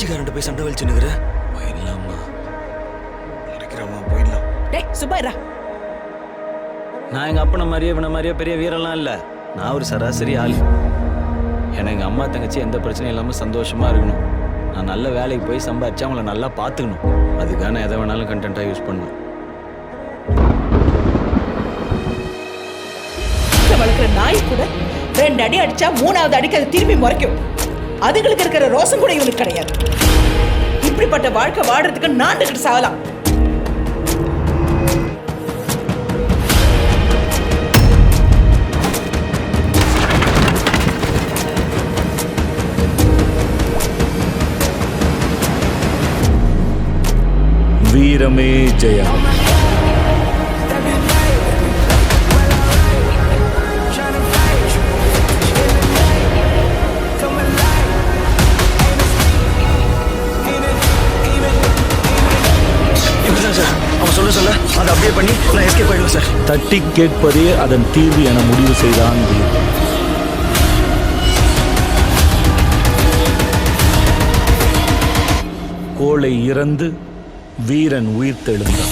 கட்சிக்காரன் போய் சண்டை வலிச்சு நிக்கிற. போயிடலாமா? நினைக்கிறமா போயிடலாம். டேய் சும்மாரா. நான் எங்கள் அப்பனை மாதிரியே இவனை மாதிரியே பெரிய வீரெல்லாம் இல்லை. நான் ஒரு சராசரி ஆள். எனக்கு எங்கள் அம்மா தங்கச்சி எந்த பிரச்சனையும் இல்லாமல் சந்தோஷமாக இருக்கணும். நான் நல்ல வேலைக்கு போய் சம்பாதிச்சு அவங்கள நல்லா பார்த்துக்கணும். அதுக்காக நான் எதை வேணாலும் கண்டென்ட்டாக யூஸ் பண்ணுவேன். வளர்க்குற நாய் கூட 2 அடி அடிச்சா 3வது அடிக்கு அது திரும்பி முறைக்கும். அதுங்களுக்கு இருக்கிற ரோசம் கூட இவனுக்கு கிடையாது. இப்படிப்பட்ட வாழ்க்கை வாடுறதுக்கு நாண்டுகிட்டு சாகலாம். வீரமே ஜெயம். அவன் சொல்ல அதை அப்படியே பண்ணி நான் எஸ்கேப் ஆயிடுவேன் சார். தட்டி கேட்பதே அதன் தீர்வு என முடிவு செய்தான் வீர். கோளை இறந்து வீரன் உயிர்த்தெழுந்தான்.